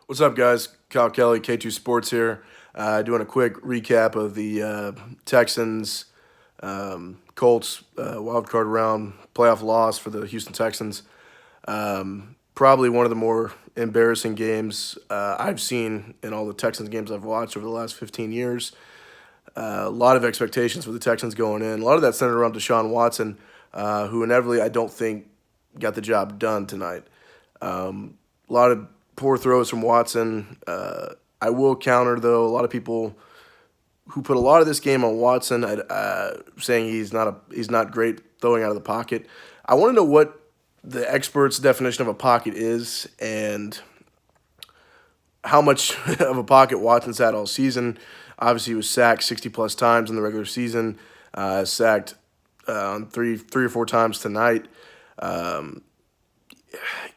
What's up, guys? Kyle Kelly, K2 Sports here. Doing a quick recap of the Texans Colts wildcard round playoff loss for the Houston Texans. Probably one of the more embarrassing games I've seen in all the Texans games I've watched over the last 15 years. A lot of expectations for the Texans going in. A lot of that centered around Deshaun Watson, who inevitably I don't think got the job done tonight. A lot of poor throws from Watson. I will counter, though, a lot of people who put a lot of this game on Watson, saying he's not great throwing out of the pocket. I want to know what the experts' definition of a pocket is and how much of a pocket Watson's had all season. Obviously, he was sacked 60-plus times in the regular season, sacked three or four times tonight.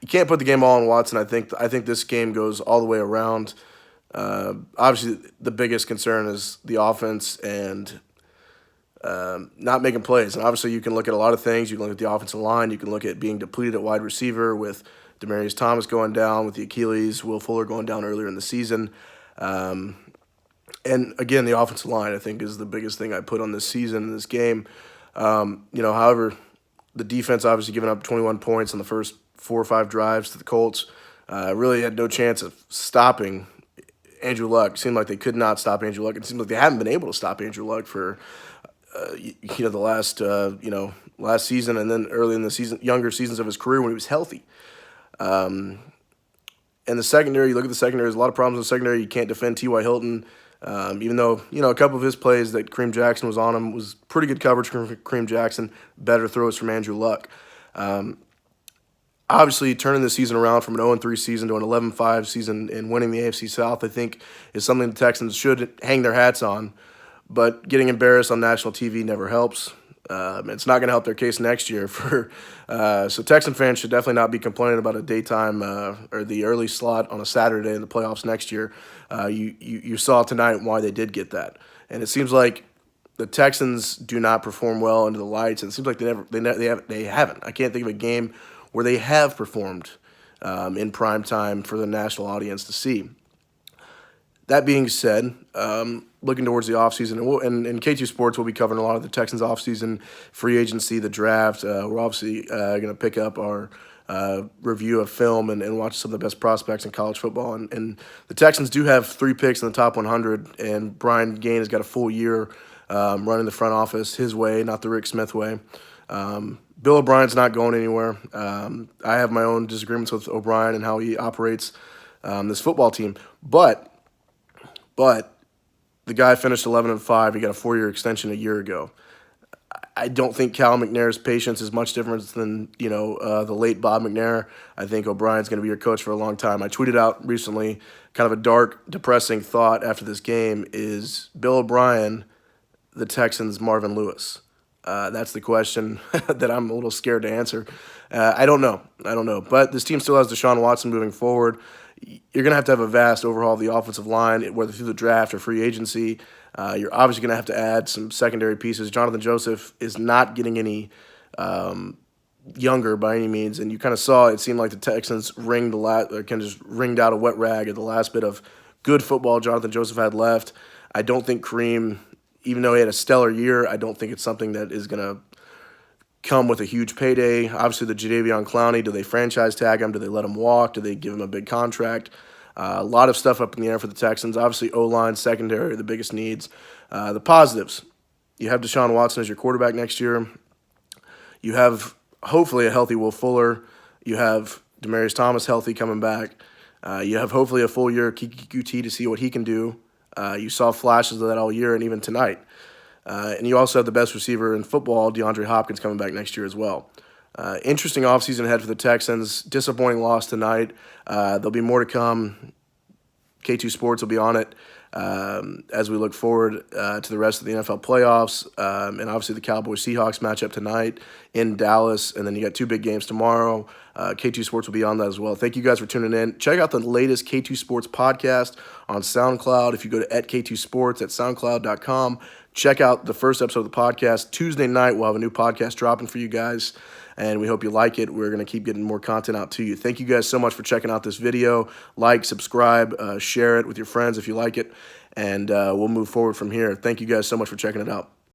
You can't put the game all on Watson. I think this game goes all the way around. Obviously, the biggest concern is the offense and not making plays. And obviously, you can look at a lot of things. You can look at the offensive line. You can look at being depleted at wide receiver with Demaryius Thomas going down, with the Achilles, Will Fuller going down earlier in the season. And again, the offensive line, I think, is the biggest thing I put on this season in this game. However, the defense obviously giving up 21 points on the first 4 or 5 drives to the Colts. Really had no chance of stopping Andrew Luck. It seemed like they could not stop Andrew Luck. It seemed like they haven't been able to stop Andrew Luck for the last season, and then early in the season, younger seasons of his career when he was healthy. And the secondary, you look at the secondary, there's a lot of problems in the secondary. You can't defend T.Y. Hilton, even though, a couple of his plays that Kareem Jackson was on him was pretty good coverage from Kareem Jackson, better throws from Andrew Luck. Obviously, turning the season around from an 0-3 season to an 11-5 season and winning the AFC South, I think, is something the Texans should hang their hats on. But getting embarrassed on national TV never helps. It's not going to help their case next year. So Texan fans should definitely not be complaining about a daytime or the early slot on a Saturday in the playoffs next year. You saw tonight why they did get that, and it seems like the Texans do not perform well under the lights, and it seems like they haven't. I can't think of a game where they have performed in prime time for the national audience to see. That being said, looking towards the offseason, and K2 Sports will be covering a lot of the Texans offseason, free agency, the draft. We're obviously going to pick up our review of film and watch some of the best prospects in college football. And the Texans do have 3 picks in the top 100, and Brian Gaine has got a full year running the front office his way, not the Rick Smith way. Bill O'Brien's not going anywhere. I have my own disagreements with O'Brien and how he operates this football team. But the guy finished 11-5. He got a 4-year extension a year ago. I don't think Cal McNair's patience is much different than the late Bob McNair. I think O'Brien's going to be your coach for a long time. I tweeted out recently kind of a dark, depressing thought after this game: is Bill O'Brien the Texans' Marvin Lewis? That's the question that I'm a little scared to answer. I don't know. But this team still has Deshaun Watson moving forward. You're going to have a vast overhaul of the offensive line, whether through the draft or free agency. You're obviously going to have to add some secondary pieces. Jonathan Joseph is not getting any younger by any means, and you kind of saw it seemed like the Texans ringed out a wet rag at the last bit of good football Jonathan Joseph had left. I don't think Kareem, even though he had a stellar year, I don't think it's something that is going to come with a huge payday. Obviously, the Jadeveon Clowney, do they franchise tag him? Do they let him walk? Do they give him a big contract? A lot of stuff up in the air for the Texans. Obviously, O-line, secondary are the biggest needs. The positives, you have Deshaun Watson as your quarterback next year. You have, hopefully, a healthy Will Fuller. You have Demaryius Thomas healthy coming back. You have, hopefully, a full year of Kiki QT to see what he can do. You saw flashes of that all year and even tonight. And you also have the best receiver in football, DeAndre Hopkins, coming back next year as well. Interesting offseason ahead for the Texans. Disappointing loss tonight. There'll be more to come. K2 Sports will be on it as we look forward to the rest of the NFL playoffs. And obviously the Cowboys-Seahawks matchup tonight in Dallas. And then you got 2 big games tomorrow. K2 Sports will be on that as well. Thank you guys for tuning in. Check out the latest K2 Sports podcast on SoundCloud. If you go to @K2 Sports at SoundCloud.com, check out the first episode of the podcast. Tuesday night, we'll have a new podcast dropping for you guys. and we hope you like it. We're going to keep getting more content out to you. Thank you guys so much for checking out this video. Like, subscribe, share it with your friends if you like it, and we'll move forward from here. Thank you guys so much for checking it out.